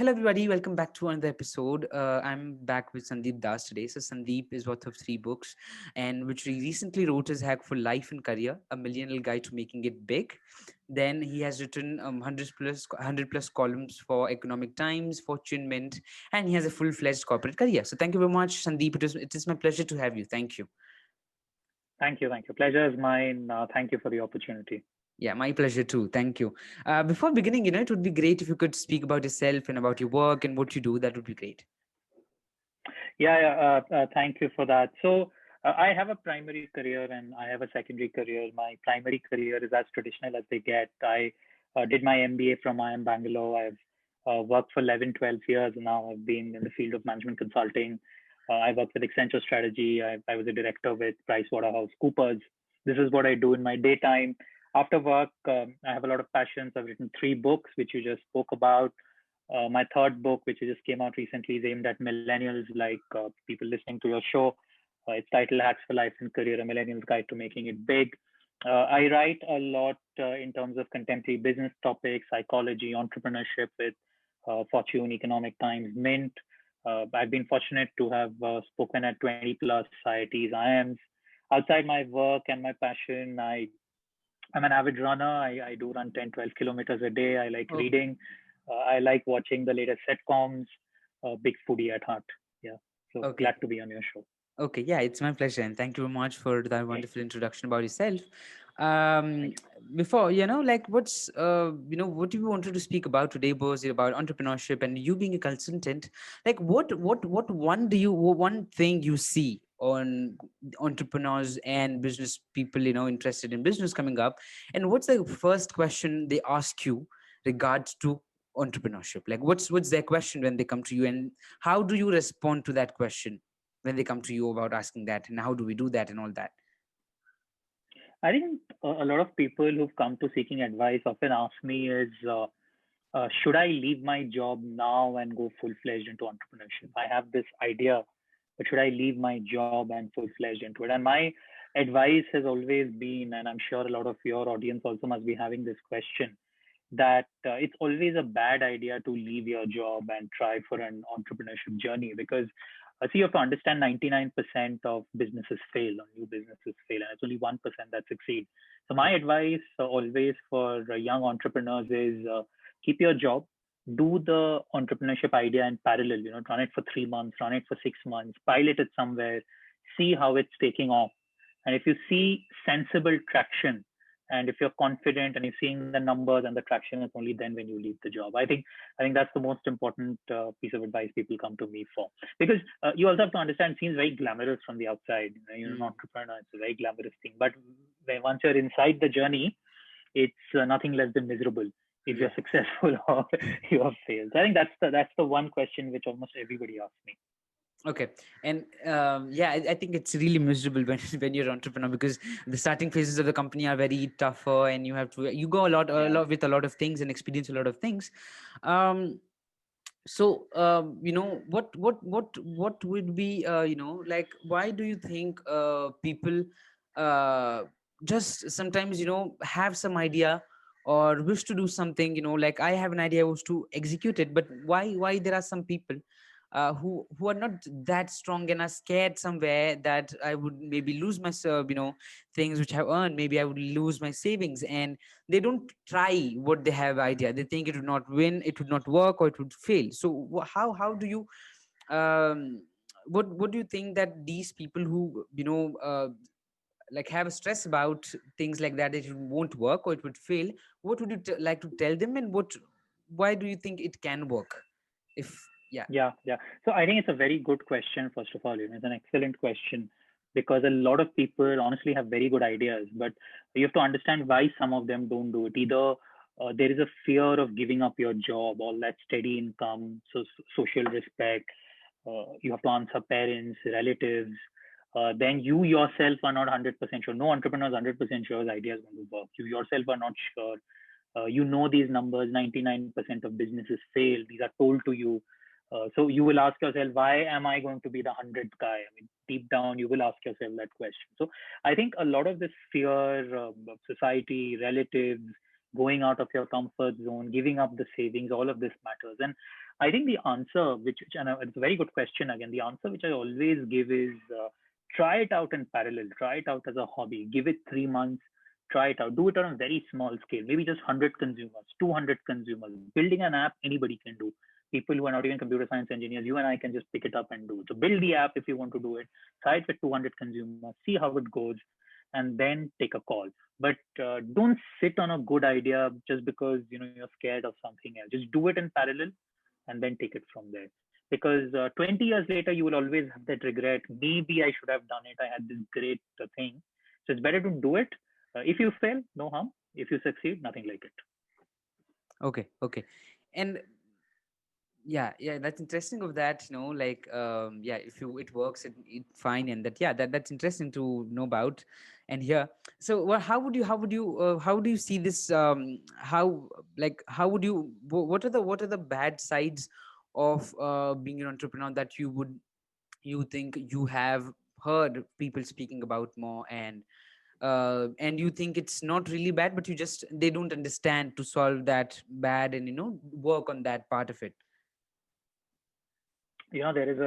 Hello, everybody. Welcome back to another episode. I'm back with Sandeep Das today. So, Sandeep is author of three books, and which he recently wrote his Hack for Life and Career, a millennial guide to making it big. Then he has written 100 plus columns for Economic Times, Fortune, Mint, and he has a full-fledged corporate career. So, thank you very much, Sandeep. It is my pleasure to have you. Thank you. Thank you. Thank you. Pleasure is mine. Thank you for the opportunity. Yeah, my pleasure too. Thank you. Before beginning, it would be great if you could speak about yourself and about your work and what you do. That would be great. Thank you for that. I have a primary career and I have a secondary career. My primary career is as traditional as they get. I did my MBA from IIM Bangalore. I've worked for 11, 12 years now. I've been in the field of management consulting. I worked with Accenture Strategy. I was a director with PricewaterhouseCoopers. This is what I do in my daytime. After work, I have a lot of passions. I've written three books, which you just spoke about. My third book, which just came out recently, is aimed at millennials, like people listening to your show. It's titled Hacks for Life and Career, a Millennial's Guide to Making It Big. I write a lot in terms of contemporary business topics, psychology, entrepreneurship with Fortune, Economic Times, Mint. I've been fortunate to have spoken at 20 plus IITs, IIMs. Outside my work and my passion, I'm an avid runner. I do run 10, 12 kilometers a day. I like Oh, reading. I like watching the latest sitcoms. Big foodie at heart. Yeah. So okay. glad to be on your show. Okay, yeah, it's my pleasure, and thank you very much for that Great. wonderful introduction about yourself. Um, Thank you. Before like what's what you wanted to speak about today was about entrepreneurship and you being a consultant. Like, what one thing you see on entrepreneurs and business people interested in business coming up, and what's the first question they ask you regards to entrepreneurship? Like, what's their question when they come to you, and how do you respond to that question when they come to you about asking that, and how do we do that and all that? I think a lot of people who've come to seeking advice often ask me is, should I leave my job now and go full fledged into entrepreneurship? I have this idea, but should I leave my job and full fledged into it? And my advice has always been, and I'm sure a lot of your audience also must be having this question, that it's always a bad idea to leave your job and try for an entrepreneurship journey because you have to understand 99% of businesses fail or new businesses fail and it's only 1% that succeed. So my advice always for young entrepreneurs is keep your job, do the entrepreneurship idea in parallel, run it for 3 months, run it for 6 months, pilot it somewhere, see how it's taking off. And if you see sensible traction, and if you're confident and you're seeing the numbers and the traction, it's only then when you leave the job. I think that's the most important piece of advice people come to me for, because you also have to understand, it seems very glamorous from the outside. You're an Mm. entrepreneur, it's a very glamorous thing, but once you're inside the journey, it's nothing less than miserable if you're Yeah. successful or you have failed. I think that's the one question which almost everybody asks me. Okay. And yeah, I think it's really miserable when when you're an entrepreneur, because the starting phases of the company are very tougher, and you go a Yeah. lot with a lot of things and experience a lot of things. Um, so what would be like, why do you think people uh just sometimes have some idea or wish to do something, like I have an idea, I wish to execute it, but why there are some people who are not that strong and are scared somewhere that I would maybe lose myself, things which I've earned, maybe I would lose my savings, and they don't try what they have idea. They think it would not win, it would not work, or it would fail. So how do you um what do you think that these people who like have a stress about things like that, it won't work or it would fail, what would you like to tell them, and why do you think it can work if yeah. Yeah. So I think it's a very good question, first of all. It's an excellent question because a lot of people honestly have very good ideas, but you have to understand why some of them don't do it. Either there is a fear of giving up your job, all that steady income, social respect. You have to answer parents, relatives. Then you yourself are not 100% sure. No entrepreneur is 100% sure his idea is going to work. You yourself are not sure. These numbers, 99% of businesses fail. These are told to you. So you will ask yourself, why am I going to be the 100th guy? I mean, deep down, you will ask yourself that question. So I think a lot of this fear of society, relatives, going out of your comfort zone, giving up the savings, all of this matters. And I think the answer, and it's a very good question again, the answer which I always give is try it out in parallel, try it out as a hobby, give it 3 months, try it out, do it on a very small scale, maybe just 100 consumers, 200 consumers. Building an app, anybody can do. People who are not even computer science engineers, you and I can just pick it up and do it. So build the app if you want to do it, try it with 200 consumers, see how it goes, and then take a call. But don't sit on a good idea just because you're scared of something else. Just do it in parallel and then take it from there. Because 20 years later, you will always have that regret. Maybe I should have done it. I had this great thing. So it's better to do it. If you fail, no harm. If you succeed, nothing like it. Okay. And yeah, that's interesting of that, like, yeah, if you it works, it fine. And that, yeah, that's interesting to know about and hear. So, well, how do you see this, how, like, how would you what are the bad sides of being an entrepreneur that you think you have heard people speaking about more, and you think it's not really bad, but you just they don't understand to solve that bad, and work on that part of it. There is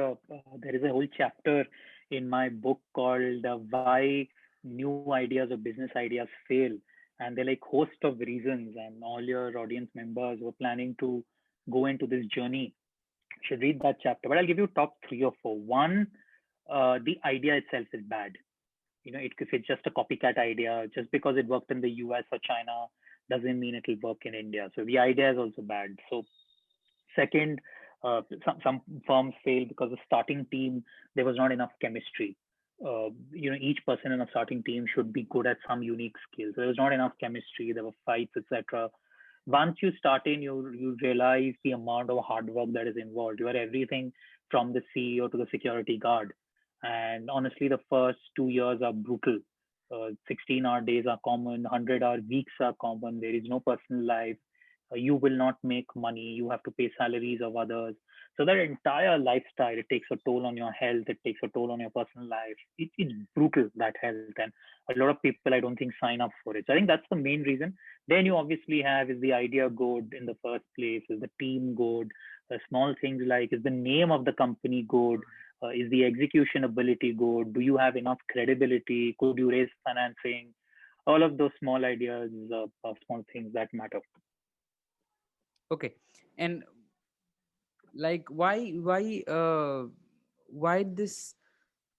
a whole chapter in my book called "Why New Ideas or Business Ideas Fail," and they're like host of reasons. And all your audience members who are planning to go into this journey should read that chapter. But I'll give you top three or four. One, the idea itself is bad. If it's just a copycat idea, just because it worked in the US or China doesn't mean it will work in India. So the idea is also bad. So second, some firms fail because the starting team, there was not enough chemistry. Each person in a starting team should be good at some unique skills. There was not enough chemistry. There were fights, etc. Once you start in, you realize the amount of hard work that is involved. You are everything from the CEO to the security guard. And honestly, the first 2 years are brutal. 16-hour days are common, 100-hour weeks are common. There is no personal life. You will not make money. You have to pay salaries of others. So that entire lifestyle, it takes a toll on your health. It takes a toll on your personal life. It's brutal, that health. And a lot of people, I don't think, sign up for it. So I think that's the main reason. Then you obviously have, is the idea good in the first place? Is the team good? Small things like, is the name of the company good? Is the execution ability good? Do you have enough credibility? Could you raise financing? All of those small ideas, small things that matter. Okay. And like, why this,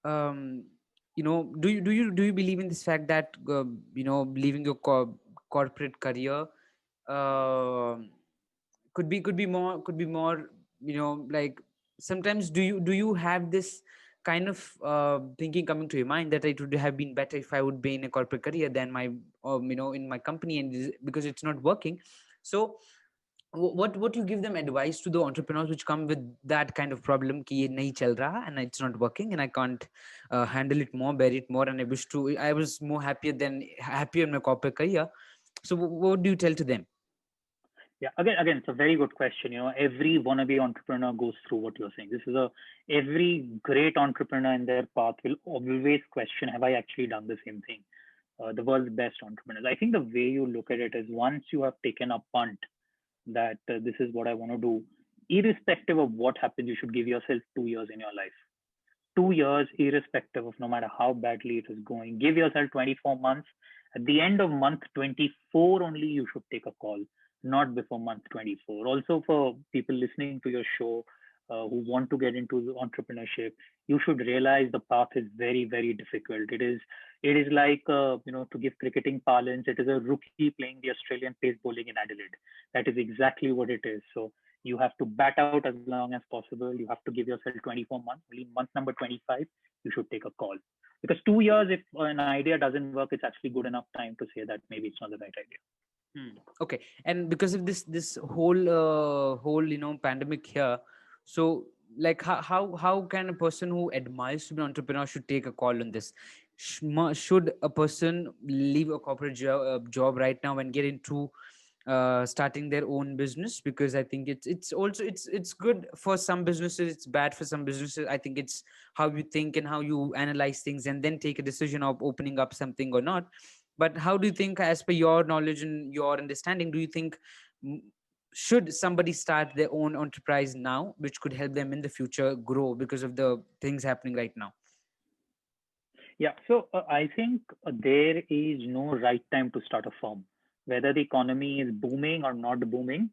um do you believe in this fact that, leaving your corporate career, um could be more, like, sometimes do you have this kind of thinking coming to your mind that it would have been better if I would be in a corporate career than my, in my company, and because it's not working. So what you give them advice to the entrepreneurs which come with that kind of problem, ki ye nahi chal raha and it's not working and I can't handle it more, bear it more, and I was more happier in my corporate career. So what do you tell to them? Yeah, again, it's a very good question. Every wannabe entrepreneur goes through what you're saying. This is a every great entrepreneur in their path will always question, have I actually done the same thing? The world's best entrepreneurs. I think the way you look at it is once you have taken a punt that this is what I want to do, irrespective of what happens, you should give yourself 2 years in your life. 2 years, irrespective of no matter how badly it is going. Give yourself 24 months. At the end of month 24, only you should take a call, not before month 24. Also, for people listening to your show who want to get into entrepreneurship, you should realize the path is very, very difficult. It is like, to give cricketing parlance, it is a rookie playing the Australian pace bowling in Adelaide. That is exactly what it is. So you have to bat out as long as possible. You have to give yourself 24 months. Only month number 25, you should take a call. Because 2 years, if an idea doesn't work, it's actually good enough time to say that maybe it's not the right idea. Okay. And because of this whole pandemic here, so, like, how can a person who admires to be an entrepreneur should take a call on this? Should a person leave a corporate job right now and get into starting their own business? Because I think it's also it's good for some businesses, it's bad for some businesses. I think it's how you think and how you analyze things and then take a decision of opening up something or not. But how do you think, as per your knowledge and your understanding, do you think should somebody start their own enterprise now, which could help them in the future grow because of the things happening right now? Yeah, so I think there is no right time to start a firm. Whether the economy is booming or not booming,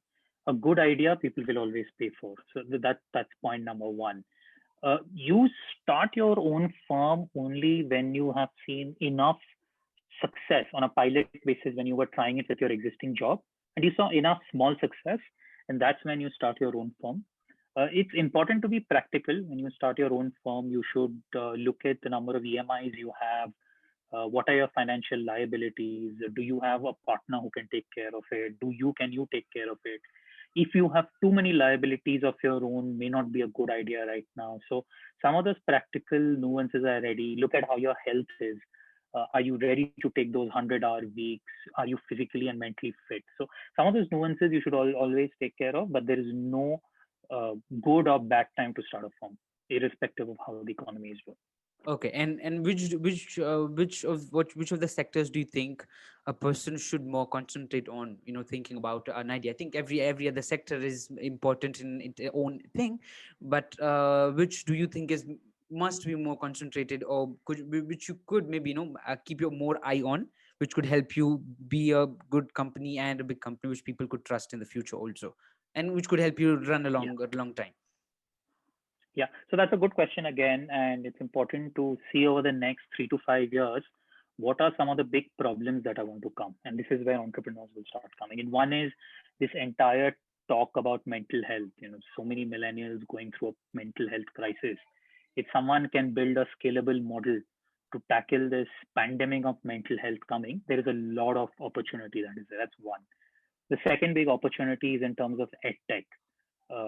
a good idea people will always pay for. So that's point number one. You start your own firm only when you have seen enough success on a pilot basis when you were trying it with your existing job and you saw enough small success, and that's when you start your own firm. It's important to be practical. When you start your own firm, you should look at the number of EMIs you have. What are your financial liabilities? Do you have a partner who can take care of it? Can you take care of it? If you have too many liabilities of your own, may not be a good idea right now. So some of those practical nuances are ready. Look at how your health is. Are you ready to take those 100-hour weeks? Are you physically and mentally fit? So some of those nuances you should always take care of, but there is no good or bad time to start a firm, irrespective of how the economy is doing. Okay, and which of the sectors do you think a person should more concentrate on? Thinking about an idea. I think every other sector is important in its own thing, but which do you think is must be more concentrated, or which you could maybe keep your more eye on, which could help you be a good company and a big company which people could trust in the future also, and which could help you run Yeah. a long time. Yeah, so that's a good question again, and it's important to see over the next 3 to 5 years what are some of the big problems that are going to come, and this is where entrepreneurs will start coming in. One is this entire talk about mental health. So many millennials going through a mental health crisis. If someone can build a scalable model to tackle this pandemic of mental health coming, there is a lot of opportunity that is there. That's one. The second big opportunity is in terms of ed tech.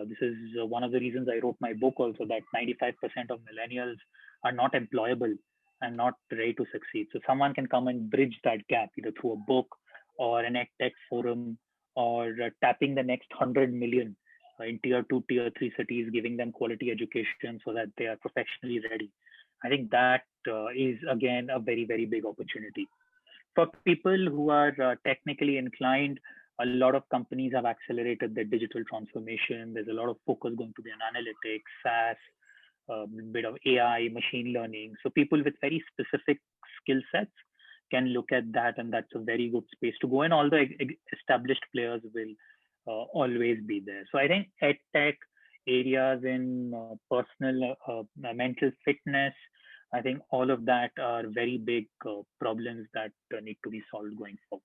This is one of the reasons I wrote my book also, that 95% of millennials are not employable and not ready to succeed. So someone can come and bridge that gap either through a book or an ed tech forum, or tapping the next 100 million in tier 2, tier 3 cities, giving them quality education so that they are professionally ready. I think that is again a very, very big opportunity. For people who are technically inclined, a lot of companies have accelerated their digital transformation. There's a lot of focus going to be on analytics, SaaS, a bit of AI, machine learning. So people with very specific skill sets can look at that, and that's a very good space to go. And all the established players will always be there. So I think ed tech areas in personal mental fitness, I think all of that are very big problems that need to be solved going forward.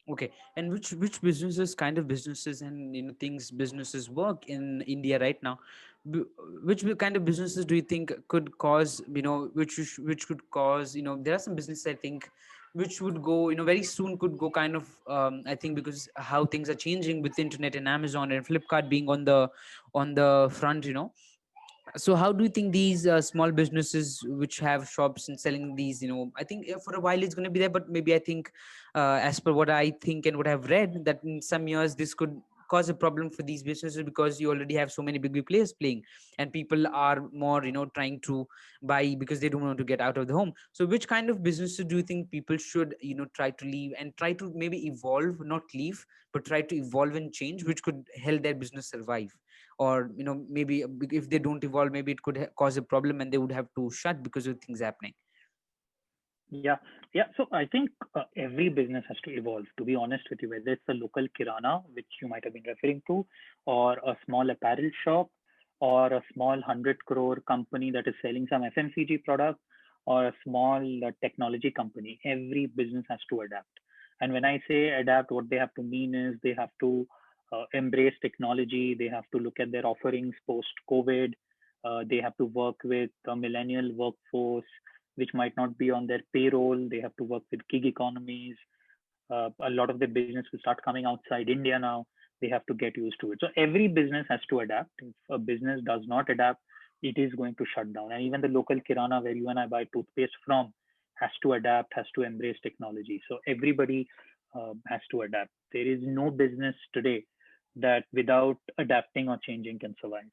Okay, and which businesses, kind of businesses, and things businesses work in India right now? B- which kind of businesses do you think could cause which could cause there are some businesses I think which would go very soon could go kind of I think because how things are changing with internet and Amazon and Flipkart being on the front. So how do you think these small businesses which have shops and selling these I think for a while it's going to be there, but maybe I think as per what I think and what I've read, that in some years this could cause a problem for these businesses because you already have so many big players playing, and people are more trying to buy because they don't want to get out of the home. So which kind of businesses do you think people should try to leave and try to maybe evolve, not leave, but try to evolve and change, which could help their business survive? Or maybe if they don't evolve, maybe it could cause a problem and they would have to shut because of things happening. Yeah, yeah. So I think every business has to evolve. To be honest with you, whether it's a local kirana, which you might have been referring to, or a small apparel shop, or a small 100 crore company that is selling some FMCG product, or a small technology company, every business has to adapt. And when I say adapt, what they have to mean is they have to embrace technology. They have to look at their offerings post COVID. They have to work with a millennial workforce which might not be on their payroll. They have to work with gig economies. A lot of the business will start coming outside India now. They have to get used to it. So every business has to adapt. If a business does not adapt, it is going to shut down. And even the local kirana where you and I buy toothpaste from has to adapt, has to embrace technology. So everybody has to adapt. There is no business today that without adapting or changing can survive.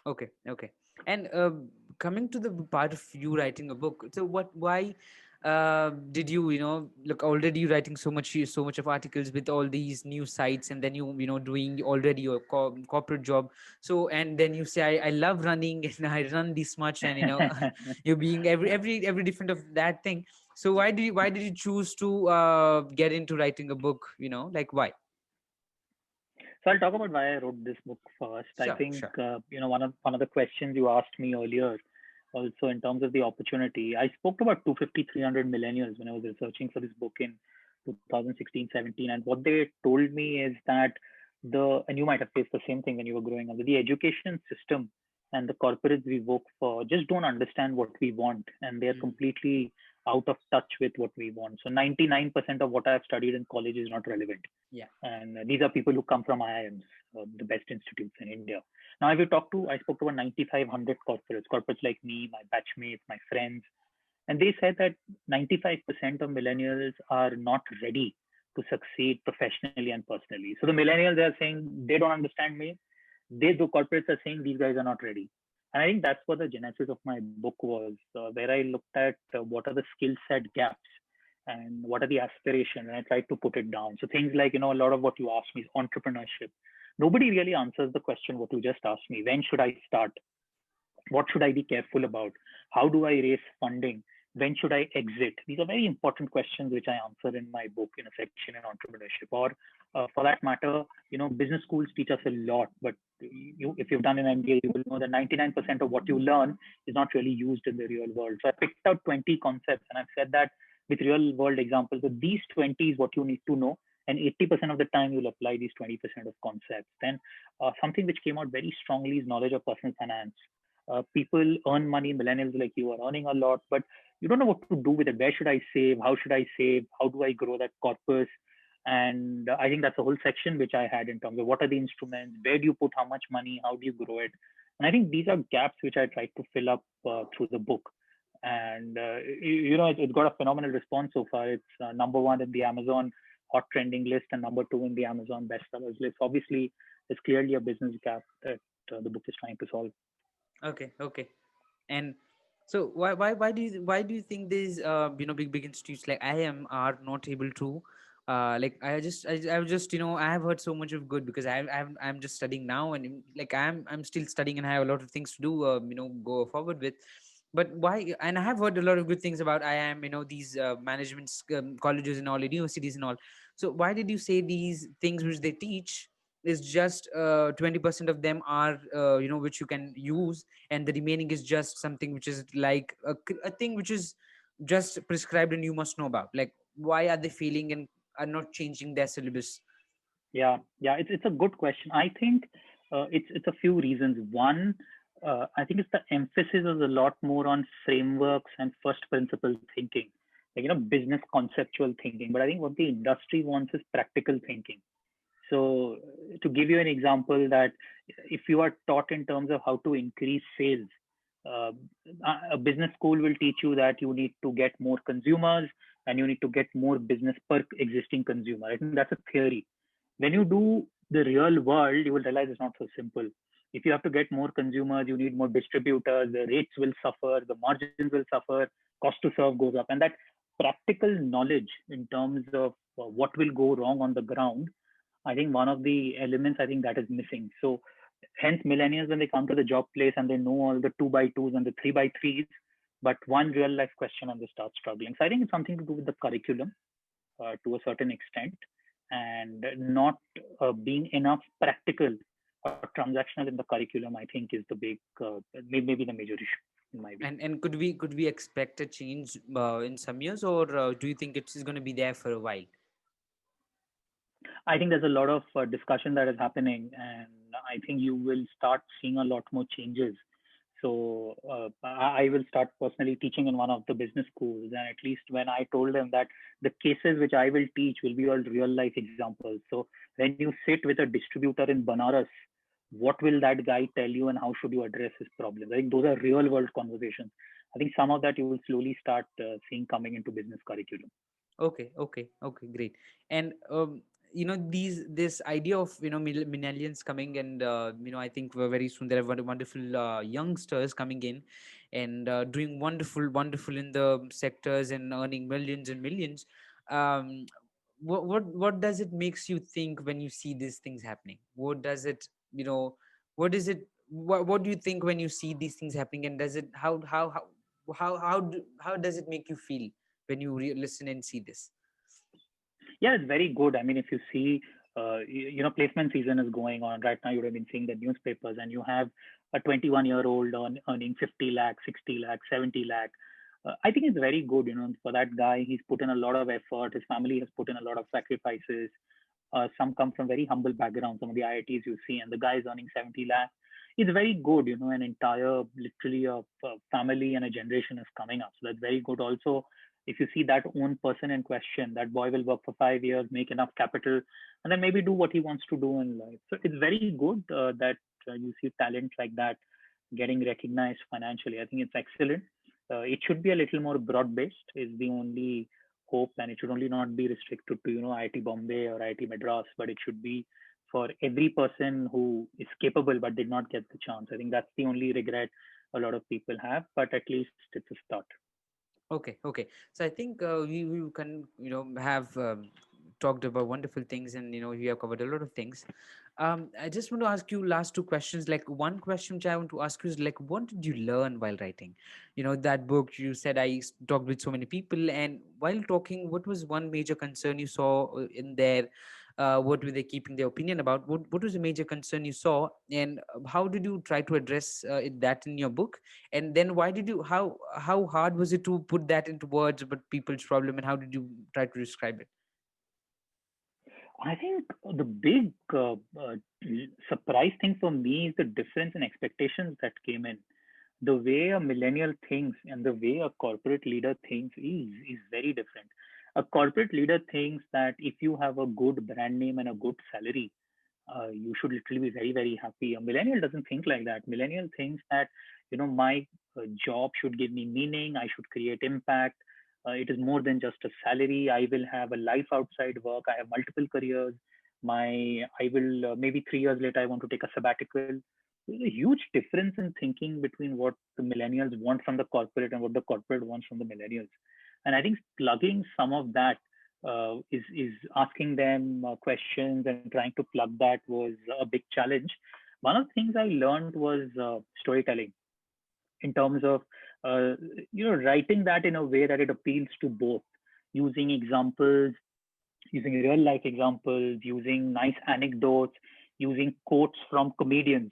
Okay, okay. And coming to the part of you writing a book, so why did you, look, already you writing so much of articles with all these new sites, and then doing already your corporate job. So, and then you say, I love running and I run this much, and you're being every different of that thing. So why did you choose to get into writing a book? Like, why? So I'll talk about why I wrote this book first. I Sure, think sure. one of the questions you asked me earlier, also in terms of the opportunity, I spoke to about 250, 300 millennials when I was researching for this book in 2016, 17, and what they told me is that and you might have faced the same thing when you were growing up, that the education system and the corporates we work for just don't understand what we want, and they're Mm, completely out of touch with what we want. So 99% of what I've studied in college is not relevant, yeah. and these are people who come from IIMs, the best institutes in India. Now, I spoke to about 9,500 corporates like me, my batchmates, my friends, and they said that 95% of millennials are not ready to succeed professionally and personally. So the millennials, they are saying they don't understand me. The corporates are saying these guys are not ready. And I think that's what the genesis of my book was, where I looked at what are the skill set gaps and what are the aspirations, and I tried to put it down. So things like, a lot of what you asked me is entrepreneurship. Nobody really answers the question what you just asked me. When should I start? What should I be careful about? How do I raise funding? When should I exit? These are very important questions which I answer in my book in a section in entrepreneurship. Or, for that matter, business schools teach us a lot, but if you've done an MBA, you will know that 99% of what you learn is not really used in the real world. So I picked out 20 concepts, and I've said that with real world examples. So these 20 is what you need to know, and 80% of the time you'll apply these 20% of concepts. Then something which came out very strongly is knowledge of personal finance. People earn money, millennials like you are earning a lot, but you don't know what to do with it. Where should I save? How should I save? How do I grow that corpus? And I think that's a whole section which I had in terms of what are the instruments, where do you put how much money, how do you grow it? And I think these are gaps which I tried to fill up through the book. And it's got a phenomenal response so far. It's number one in the Amazon hot trending list and number two in the Amazon bestsellers list. Obviously, there's clearly a business gap that the book is trying to solve. Okay, okay. And so why do you think these big institutes like IIM are not able to like I just I have heard so much of good, because I'm just studying now, and like I'm still studying and I have a lot of things to do, go forward with. But why? And I have heard a lot of good things about IIM, these management colleges and all, universities and all. So why did you say these things which they teach is just 20% of them are which you can use, and the remaining is just something which is like a thing which is just prescribed and you must know about? Like, why are they failing and are not changing their syllabus? Yeah, it's a good question. I think it's a few reasons. One, I think it's the emphasis is a lot more on frameworks and first principle thinking, like business conceptual thinking. But I think what the industry wants is practical thinking. So to give you an example, that if you are taught in terms of how to increase sales, uh, a business school will teach you that you need to get more consumers and you need to get more business per existing consumer. I think that's a theory. When you do the real world, you will realize it's not so simple. If you have to get more consumers, you need more distributors, the rates will suffer, the margins will suffer, cost to serve goes up. And that practical knowledge in terms of what will go wrong on the ground, I think one of the elements I think that is missing. So hence millennials, when they come to the job place and they know all the 2x2s and the 3x3s, but one real life question and they start struggling. So I think it's something to do with the curriculum to a certain extent, and not being enough practical or transactional in the curriculum. I think is the big, maybe the major issue in my view. And could we expect a change in some years, or do you think it's going to be there for a while? I think there's a lot of discussion that is happening, and I think you will start seeing a lot more changes. So I will start personally teaching in one of the business schools, and at least when I told them that the cases which I will teach will be all real life examples. So when you sit with a distributor in Banaras, what will that guy tell you, and how should you address his problems? I think those are real world conversations. I think some of that you will slowly start seeing coming into business curriculum. Okay, okay, okay, great. And this idea of millennials coming, and I think we're very soon there are wonderful youngsters coming in and doing wonderful in the sectors and earning millions and millions. um what does it makes you think when you see these things happening? What does it, what is it, what do you think when you see these things happening? And does it, how does it make you feel when you listen and see this? Yeah, it's very good. I mean, if you see, placement season is going on right now. You would have been seeing the newspapers, and you have a 21-year-old earning 50 lakh, 60 lakh, 70 lakh. I think it's very good, for that guy. He's put in a lot of effort. His family has put in a lot of sacrifices. Some come from very humble backgrounds, some of the IITs you see, and the guy is earning 70 lakh. It's very good, an entire, literally a family and a generation is coming up. So that's very good. Also, if you see that own person in question, that boy will work for 5 years, make enough capital, and then maybe do what he wants to do in life. So it's very good that you see talent like that getting recognized financially. I think it's excellent. It should be a little more broad based, is the only hope, and it should only not be restricted to IIT Bombay or IIT Madras, but it should be for every person who is capable but did not get the chance. I think that's the only regret a lot of people have, but at least it's a start. Okay. So I think we can, have talked about wonderful things, and we have covered a lot of things. I just want to ask you last two questions. Like, one question which I want to ask you is, like, what did you learn while writing? That book, you said talked with so many people, and while talking, what was one major concern you saw in there? What were they keeping their opinion about? What was the major concern you saw, and how did you try to address that in your book? And then why did you, how hard was it to put that into words about people's problem, and how did you try to describe it? I think the big surprise thing for me is the difference in expectations that came in. The way a millennial thinks and the way a corporate leader thinks is very different. A corporate leader thinks that if you have a good brand name and a good salary, you should literally be very, very happy. A millennial doesn't think like that. Millennial thinks that, my job should give me meaning. I should create impact. It is more than just a salary. I will have a life outside work. I have multiple careers. I will, maybe 3 years later, I want to take a sabbatical. There's a huge difference in thinking between what the millennials want from the corporate and what the corporate wants from the millennials. And I think plugging some of that is asking them questions and trying to plug that was a big challenge. One of the things I learned was storytelling in terms of writing that in a way that it appeals to both, using examples, using real life examples, using nice anecdotes, using quotes from comedians.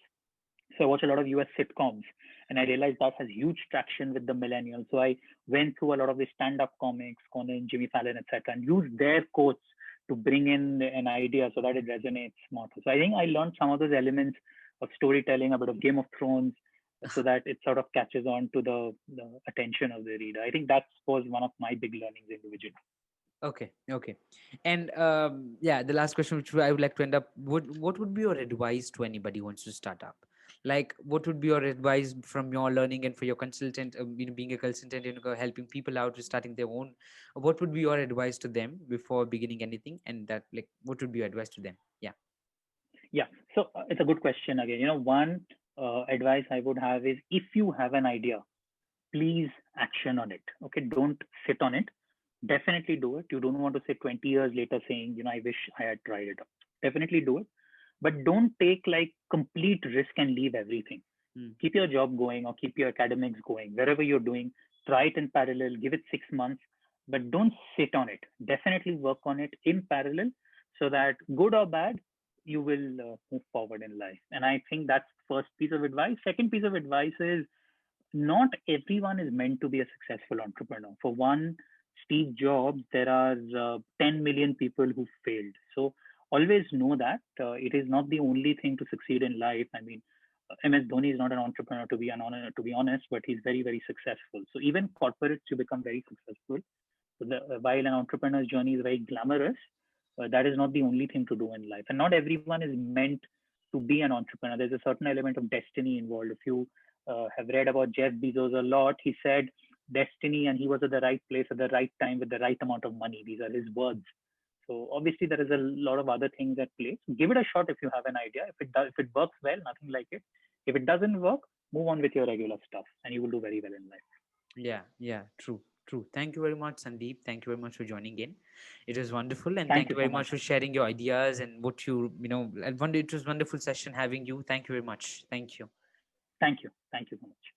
So I watch a lot of US sitcoms, and I realized that has huge traction with the millennials. So I went through a lot of the stand-up comics, Conan, Jimmy Fallon, etc., and used their quotes to bring in an idea so that it resonates more. So I think I learned some of those elements of storytelling, a bit of Game of Thrones, so that it sort of catches on to the attention of the reader. I think that was one of my big learnings individually. Okay. And yeah, the last question which I would like to end up, what would be your advice to anybody who wants to start up? Like, what would be your advice from your learning and for your consultant, being a consultant and helping people out with starting their own? What would be your advice to them before beginning anything? And that, like, what would be your advice to them? Yeah. Yeah. So it's a good question again. One advice I would have is, if you have an idea, please action on it. Okay. Don't sit on it. Definitely do it. You don't want to say 20 years later saying, I wish I had tried it. Definitely do it. But don't take like complete risk and leave everything. Mm. Keep your job going or keep your academics going. Wherever you're doing, try it in parallel, give it 6 months, but don't sit on it. Definitely work on it in parallel so that good or bad, you will move forward in life. And I think that's first piece of advice. Second piece of advice is, not everyone is meant to be a successful entrepreneur. For one, Steve Jobs, there are 10 million people who failed. So always know that it is not the only thing to succeed in life. I mean, MS Dhoni is not an entrepreneur to be honest, but he's very, very successful. So even corporates, you become very successful. So while an entrepreneur's journey is very glamorous, that is not the only thing to do in life. And not everyone is meant to be an entrepreneur. There's a certain element of destiny involved. If you have read about Jeff Bezos a lot, he said destiny, and he was at the right place at the right time with the right amount of money. These are his words. So obviously there is a lot of other things at play. So give it a shot if you have an idea. If it works well, nothing like it. If it doesn't work, move on with your regular stuff, and you will do very well in life. Yeah, true, true. Thank you very much, Sandeep. Thank you very much for joining in. It was wonderful, and Thank thank you you so very much. much for sharing your ideas and what you know. And it was wonderful session having you. Thank you very much. Thank you. Thank you. Thank you so much.